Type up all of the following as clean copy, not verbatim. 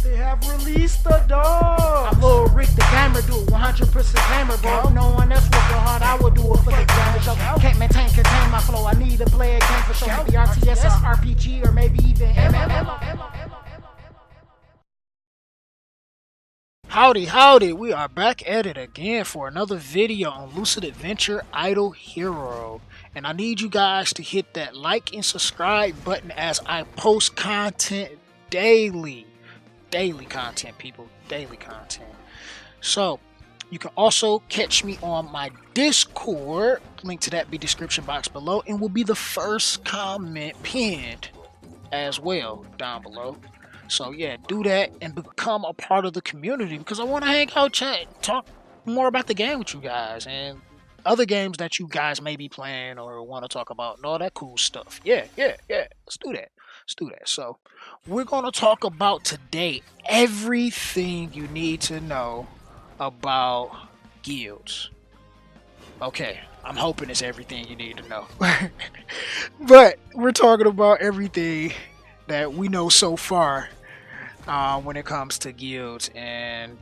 They have released the dog. I'm Lil Rick the gamer, do it 100% gamer, bro. No one else working hard, I would do it for the gamer show. Can't contain my flow. I need to play a game for sure. Maybe RTS, RPG, or maybe even MMO. Howdy, we are back at it again for another video on Lucid Adventure Idle Hero. And I need you guys to hit that like and subscribe button as I post content daily. Daily content, people. Daily content. So, you can also catch me on my Discord. Link to that be description box below. And will be the first comment pinned as well down below. So yeah, do that and become a part of the community because I want to hang out, chat, talk more about the game with you guys and other games that you guys may be playing or want to talk about and all that cool stuff. Yeah. Let's do that. So we're going to talk about today everything you need to know about guilds. Okay, I'm hoping it's everything you need to know. But we're talking about everything that we know so far when it comes to guilds, and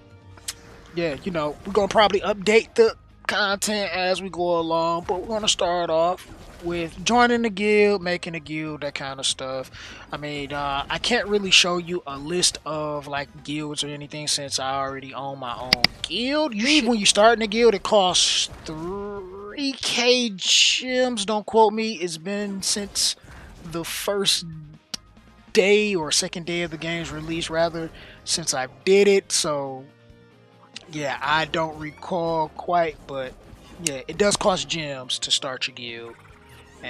yeah, you know, we're gonna probably update the content as we go along, but we're gonna start off with joining the guild, making a guild, that kind of stuff. I mean, I can't really show you a list of like guilds or anything since I already own my own guild. Usually when you start in a guild, it costs 3k gems. Don't quote me. It's been since the first day or second day of the game's release, rather, since I did it. So yeah, I don't recall quite, but yeah, it does cost gems to start your guild,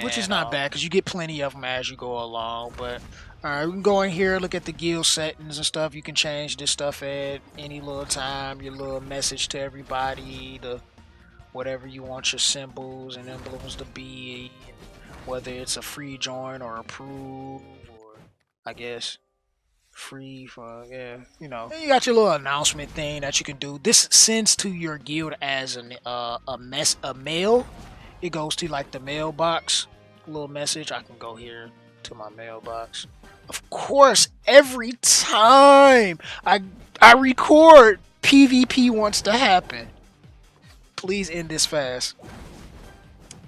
which is not bad because you get plenty of them as you go along. But alright, we can go in here, look at the guild settings and stuff. You can change this stuff at any little time, your little message to everybody, the whatever you want your symbols and emblems to be, whether it's a free join or approve, I guess free for, yeah, you know. And you got your little announcement thing that you can do. This sends to your guild as a mail. It goes to like the mailbox, little message. I can go here to my mailbox. Of course, every time I record, PvP wants to happen. Please end this fast.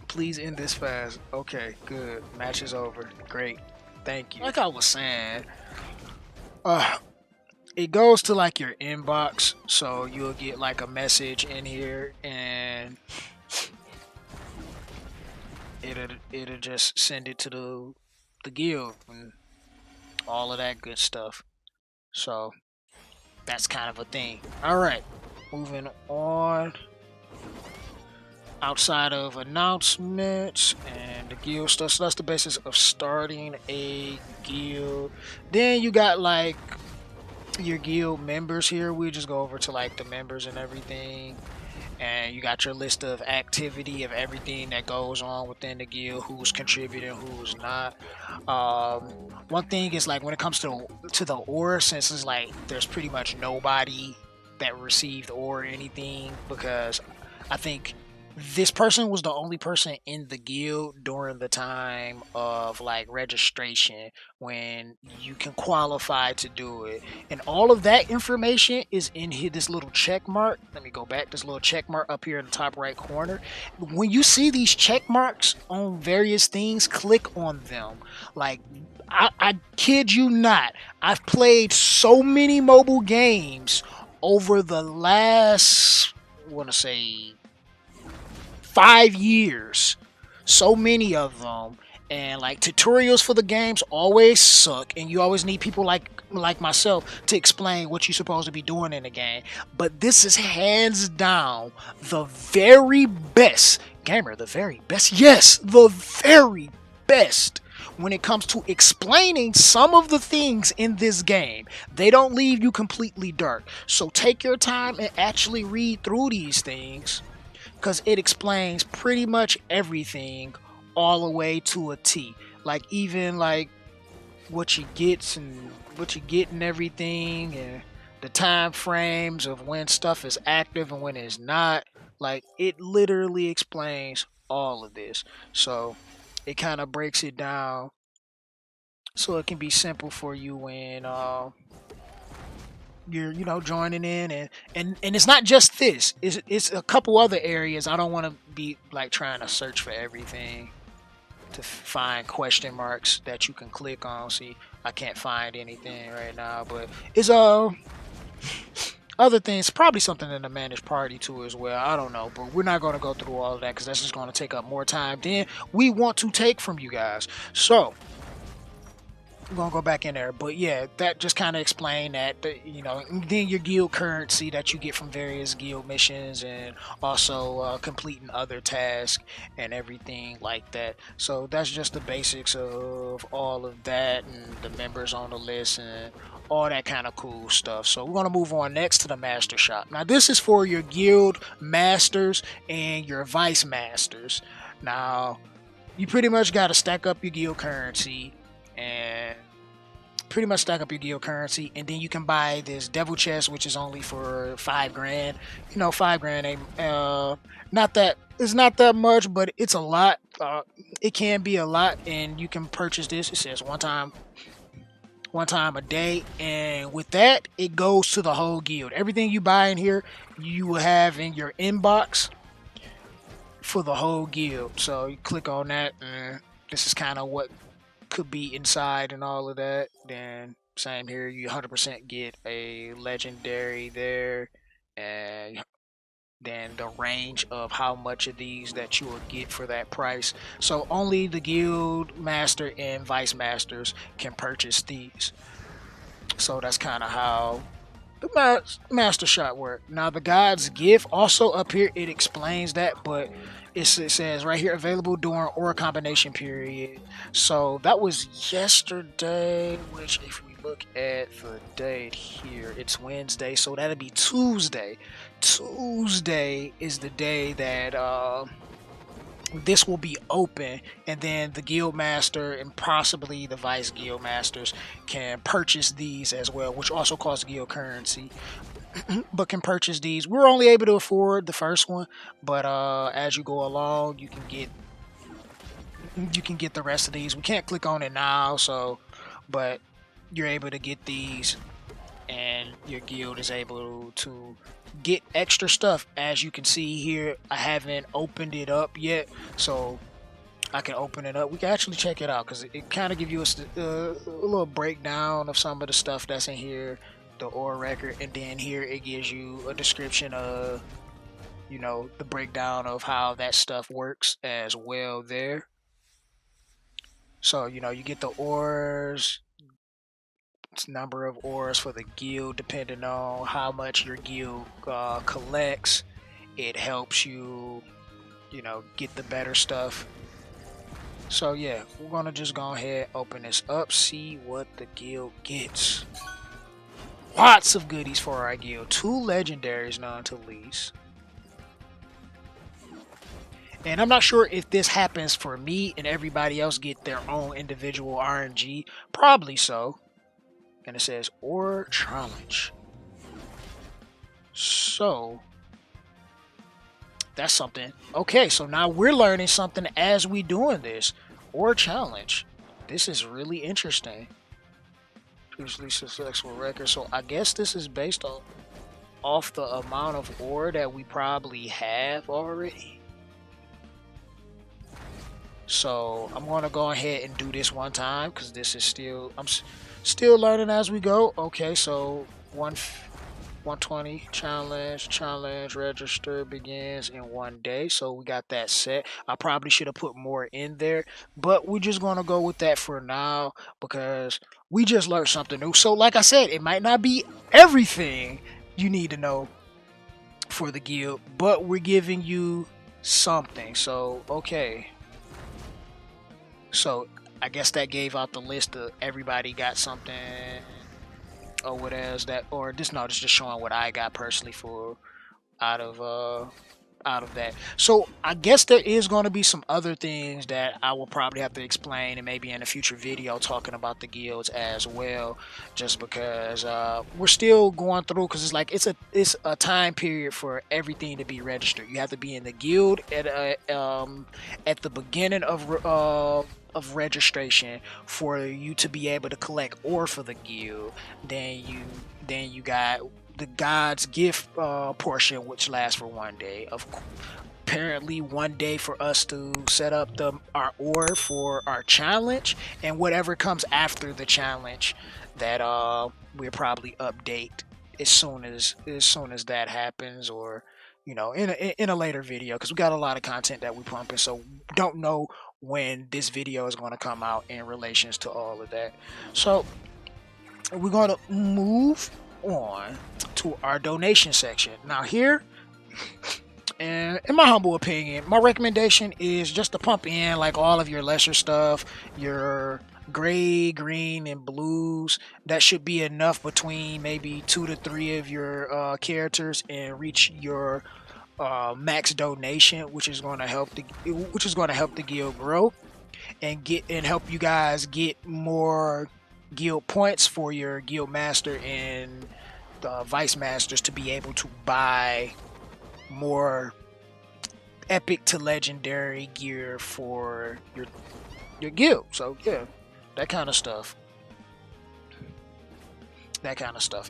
Please end this fast. Okay, good. Match is over. Great. Thank you. Like I was saying, it goes to like your inbox, so you'll get like a message in here, and it'll just send it to the guild and all of that good stuff. So that's kind of a thing. All right, moving on. Outside of announcements and the guild stuff, so that's the basis of starting a guild. Then you got like your guild members here. We just go over to like the members and everything, and you got your list of activity of everything that goes on within the guild, who's contributing, who's not. One thing is like when it comes to the ore, since it's like there's pretty much nobody that received ore or anything, because I think this person was the only person in the guild during the time of like registration when you can qualify to do it, and all of that information is in here. This little check mark, let me go back, this little check mark up here in the top right corner. When you see these check marks on various things, click on them. Like I kid you not, I've played so many mobile games over the last, I want to say 5 years, so many of them, and like tutorials for the games always suck, and you always need people like myself to explain what you're supposed to be doing in the game. But this is hands down the very best gamer, the very best, yes, the very best when it comes to explaining some of the things in this game. They don't leave you completely dark, so take your time and actually read through these things, because it explains pretty much everything all the way to a T. Like even like what you get and everything, and the time frames of when stuff is active and when it's not. Like it literally explains all of this. So it kind of breaks it down so it can be simple for you when you're joining in, and it's not just this. It's a couple other areas. I don't want to be like trying to search for everything to find question marks that you can click on. See, I can't find anything right now, but it's other things, probably something in the managed party too as well. I don't know, but we're not going to go through all of that because that's just going to take up more time than we want to take from you guys. So we're gonna go back in there, but yeah, that just kind of explained that. Then your guild currency that you get from various guild missions, and also completing other tasks and everything like that. So that's just the basics of all of that, and the members on the list, and all that kind of cool stuff. So we're gonna move on next to the master shop. Now this is for your guild masters and your vice masters. Now you pretty much got to stack up your guild currency, and and then you can buy this devil chest, which is only for 5 grand. 5 grand ain't not that, it's not that much, but it's a lot. It can be a lot, and you can purchase this. It says one time a day, and with that it goes to the whole guild. Everything you buy in here you will have in your inbox for the whole guild. So you click on that, and this is kind of what could be inside and all of that. Then same here, you 100% get a legendary there, and then the range of how much of these that you will get for that price. So only the guild master and vice masters can purchase these. So that's kind of how the master shot work. Now the God's gift also up here, it explains that, but it says right here, available during or combination period. So that was yesterday, which if we look at the date here, it's Wednesday, so that'll be Tuesday. Tuesday is the day that this will be open, and then the guild master and possibly the vice guild masters can purchase these as well, which also costs guild currency. But can purchase these. We're only able to afford the first one, but as you go along you can get the rest of these. We can't click on it now, so but you're able to get these, and your guild is able to get extra stuff. As you can see here, I haven't opened it up yet, so I can open it up. We can actually check it out because it kind of gives you a little breakdown of some of the stuff that's in here, the ore record, and then here it gives you a description of the breakdown of how that stuff works as well there. So you get the ores, number of ores for the guild depending on how much your guild collects. It helps you get the better stuff. So yeah, we're gonna just go ahead, open this up, see what the guild gets. Lots of goodies for our guild. 2 legendaries, none to lease. And I'm not sure if this happens for me and everybody else get their own individual RNG. Probably so. And it says or challenge. So that's something. Okay, so now we're learning something as we doing this. Or challenge. This is really interesting. Previously successful record. So I guess this is based off the amount of ore that we probably have already. So I'm gonna go ahead and do this one time because this is I'm still learning as we go. Okay, so 120 challenge register begins in 1 day. So we got that set. I probably should have put more in there, but we're just gonna go with that for now because we just learned something new. So like I said, it might not be everything you need to know for the guild, but we're giving you something. So okay, so I guess that gave out the list of everybody got something, or what else that, or this, no, this just showing what I got personally for out of out of that. So I guess there is going to be some other things that I will probably have to explain, and maybe in a future video talking about the guilds as well, just because we're still going through, because it's like it's a time period for everything to be registered. You have to be in the guild at the beginning of registration for you to be able to collect ore for the guild. Then you got the God's gift portion, which lasts for 1 day. Apparently 1 day for us to set up our ore for our challenge, and whatever comes after the challenge, that we'll probably update as soon as that happens, or in a later video, because we got a lot of content that we pumping, so don't know when this video is going to come out in relations to all of that. So we're going to move on to our donation section. Now here, and in my humble opinion, my recommendation is just to pump in like all of your lesser stuff, your gray, green, and blues. That should be enough between maybe 2 to 3 of your characters, and reach your max donation, which is going to help the guild grow, and help you guys get more guild points for your guild master and vice masters to be able to buy more epic to legendary gear for your guild. So yeah, that kind of stuff.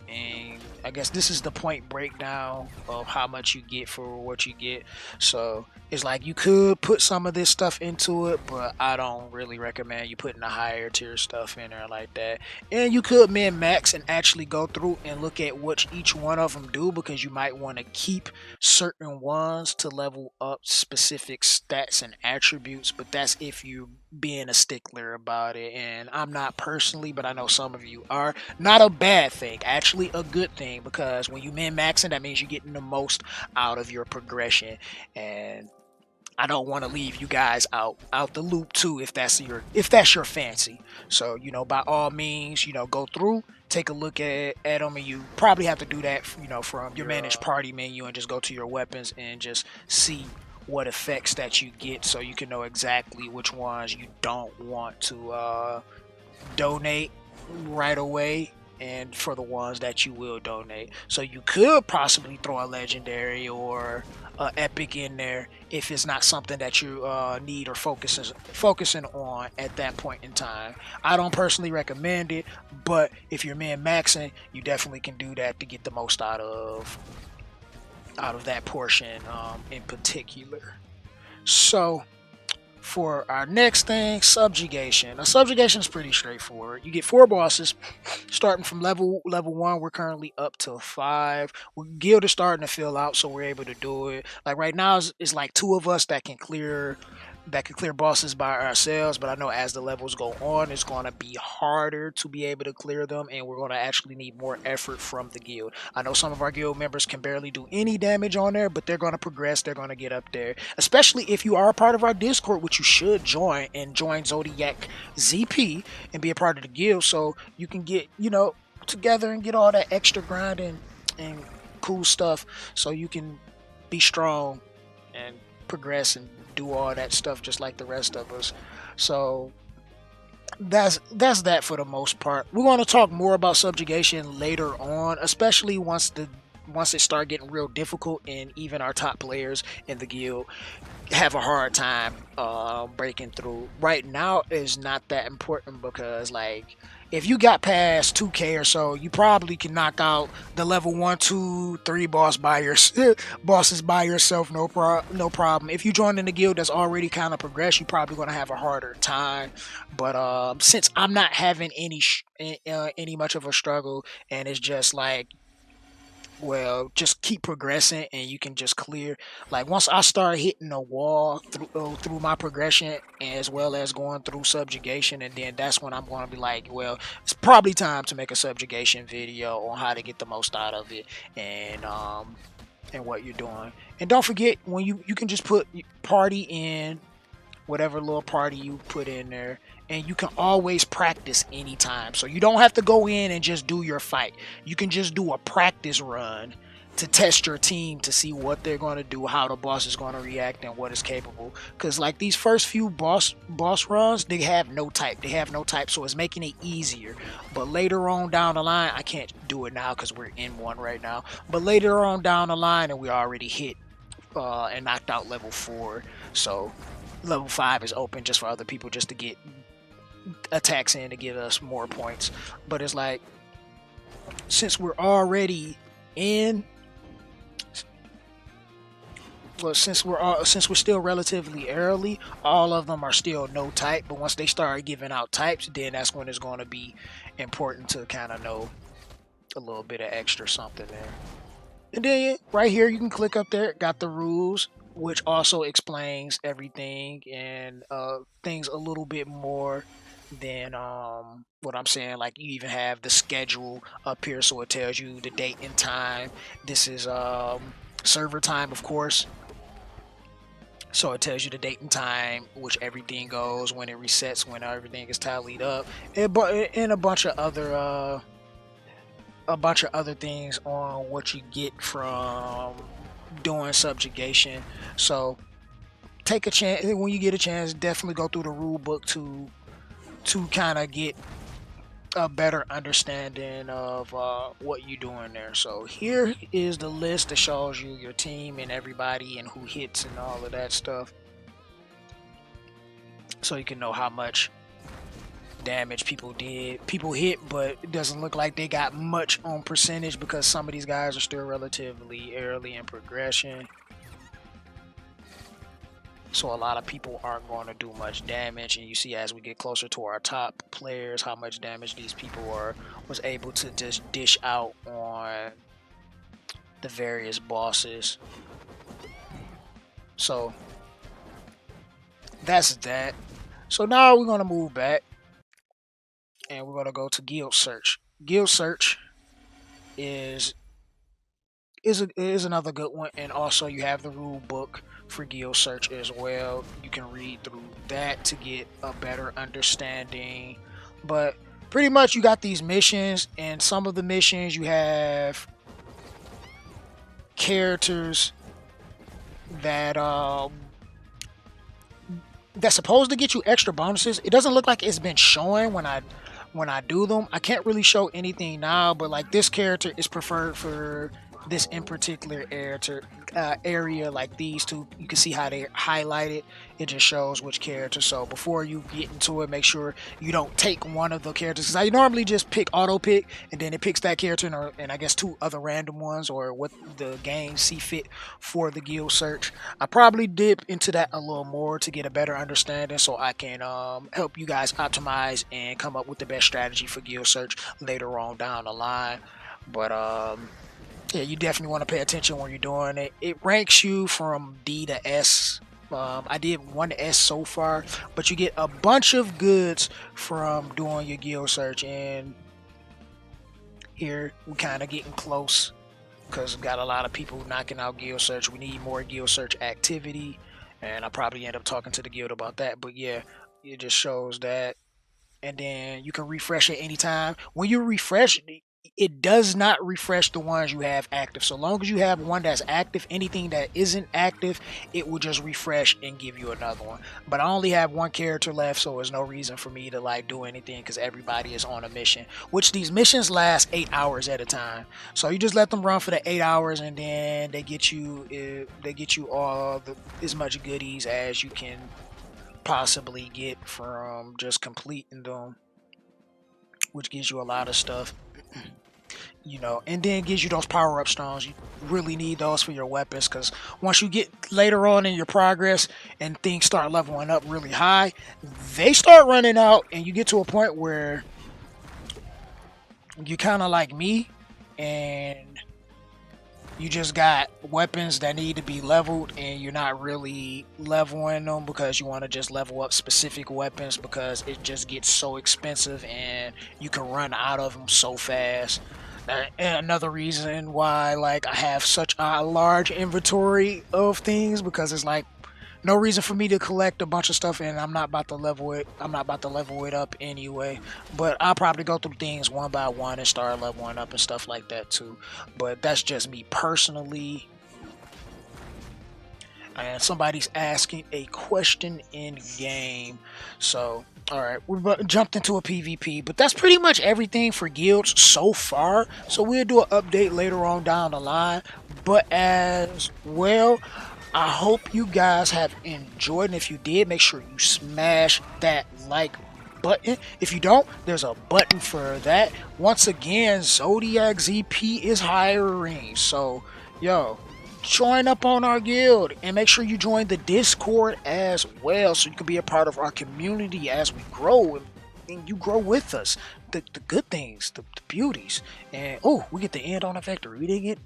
And I guess this is the point breakdown of how much you get for what you get. So it's like you could put some of this stuff into it, but I don't really recommend you putting the higher tier stuff in there like that. And you could min max and actually go through and look at what each one of them do, because you might want to keep certain ones to level up specific stats and attributes, but that's if you being a stickler about it. And I'm not personally, but I know some of you are. Not a bad thing, actually a good thing, because when you min maxing, that means you're getting the most out of your progression. And I don't want to leave you guys out the loop too, if that's your fancy. So by all means, go through, take a look at them, and you probably have to do that from your manage party menu, and just go to your weapons and just see what effects that you get, so you can know exactly which ones you don't want to donate right away, and for the ones that you will donate. So you could possibly throw a legendary or epic in there if it's not something that you need or focusing on at that point in time. I don't personally recommend it, but if you're min maxing, you definitely can do that to get the most out of that portion in particular. So for our next thing, Subjugation. Now, Subjugation is pretty straightforward. You get 4 bosses, starting from level 1. We're currently up to 5. Guild is starting to fill out, so we're able to do it. Like right now, it's like 2 of us that can clear bosses by ourselves, but I know as the levels go on, it's going to be harder to be able to clear them, and we're going to actually need more effort from the guild. I know some of our guild members can barely do any damage on there, but they're going to progress, they're going to get up there, especially if you are a part of our Discord, which you should join Zodiac ZP and be a part of the guild, so you can get together and get all that extra grinding and cool stuff, so you can be strong and progress and do all that stuff just like the rest of us. So that's that for the most part. We're going to talk more about Subjugation later on, especially once it start getting real difficult, and even our top players in the guild have a hard time breaking through. Right now is not that important, because like if you got past 2k or so, you probably can knock out the level 1, 2, 3 bosses by yourself, no problem. If you join in the guild that's already kind of progressed, you're probably going to have a harder time. But since I'm not having any much of a struggle, and it's just like, well, just keep progressing and you can just clear. Like once I start hitting a wall through my progression, as well as going through Subjugation, and then that's when I'm going to be like, well, it's probably time to make a Subjugation video on how to get the most out of it, and what you're doing. And don't forget, when you can just put party in whatever little party you put in there, and you can always practice anytime. So you don't have to go in and just do your fight. You can just do a practice run to test your team to see what they're going to do, how the boss is going to react, and what is capable. Because like these first few boss runs, they have no type, so it's making it easier. But later on down the line, I can't do it now because we're in one right now. But later on down the line, and we already hit and knocked out level 4, so level 5 is open just for other people just to get attacks in to give us more points. But it's like, since we're already in, well, since we're still relatively early, all of them are still no type. But once they start giving out types, then that's when it's going to be important to kind of know a little bit of extra something there. And then right here, you can click up there. Got the rules, which also explains everything and things a little bit more than what I'm saying. Like, you even have the schedule up here, so it tells you the date and time. This is server time, of course. So it tells you the date and time, which everything goes, when it resets, when everything is tallied up, and a bunch of other things on what you get from doing subjugation. So take a chance when you get a chance. Definitely go through the rule book to kind of get a better understanding of what you're doing there. So here is the list that shows you your team and everybody and who hits and all of that stuff, so you can know how much damage people hit. But it doesn't look like they got much on percentage because some of these guys are still relatively early in progression, so a lot of people aren't going to do much damage. And you see, as we get closer to our top players, how much damage these people was able to just dish out on the various bosses. So that's that. So now we're going to move back and we're going to go to guild search. Guild search is another good one, and also you have the rule book for guild search as well. You can read through that to get a better understanding. But pretty much you got these missions, and some of the missions you have characters that that's supposed to get you extra bonuses. It doesn't look like it's been showing when I do them. I can't really show anything now, but like this character is preferred for this in particular area. Like these two, you can see how they highlight it. It just shows which character. So before you get into it, make sure you don't take one of the characters, because I normally just auto pick, and then it picks that character and I guess 2 other random ones, or what the game see fit for the guild search. I probably dip into that a little more to get a better understanding, so I can help you guys optimize and come up with the best strategy for guild search later on down the line. But yeah, you definitely want to pay attention when you're doing it. It ranks you from D to S. I did 1 S so far, but you get a bunch of goods from doing your guild search. And here we're kind of getting close because we got a lot of people knocking out guild search. We need more guild search activity, and I'll probably end up talking to the guild about that. But yeah, it just shows that. And then you can refresh it anytime. When you refresh, it does not refresh the ones you have active. So long as you have one that's active, anything that isn't active, it will just refresh and give you another one. But I only have 1 character left, so there's no reason for me to like do anything because everybody is on a mission, which these missions last 8 hours at a time. So you just let them run for the 8 hours, and then they get you all as much goodies as you can possibly get from just completing them, which gives you a lot of stuff. You know, and then gives you those power-up stones. You really need those for your weapons, because once you get later on in your progress and things start leveling up really high, they start running out, and you get to a point where you kind of like me, and you just got weapons that need to be leveled, and you're not really leveling them because you want to just level up specific weapons, because it just gets so expensive and you can run out of them so fast. And another reason why like I have such a large inventory of things, because it's like No reason for me to collect a bunch of stuff, and I'm not about to level it. I'm not about to level it up anyway. But I'll probably go through things one by one and start leveling up and stuff like that too. But that's just me personally. And somebody's asking a question in game. So, all right, we jumped into a PvP, but that's pretty much everything for guilds so far. So we'll do an update later on down the line. But as well, I hope you guys have enjoyed, and if you did, make sure you smash that like button. If you don't, there's a button for that. Once again, Zodiac ZP is hiring, so yo, join up on our guild and make sure you join the Discord as well, so you can be a part of our community as we grow and you grow with us. The good things, the beauties, and oh, we get the end on a victory. We didn't get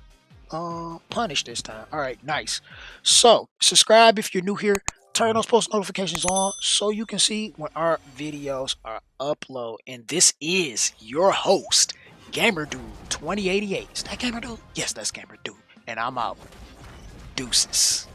punished this time. All right, nice. So subscribe if you're new here. Turn those post notifications on so you can see when our videos are uploaded. And this is your host, Gamer Dude 2088. Is that Gamer Dude? Yes, that's Gamer Dude. And I'm out. Deuces.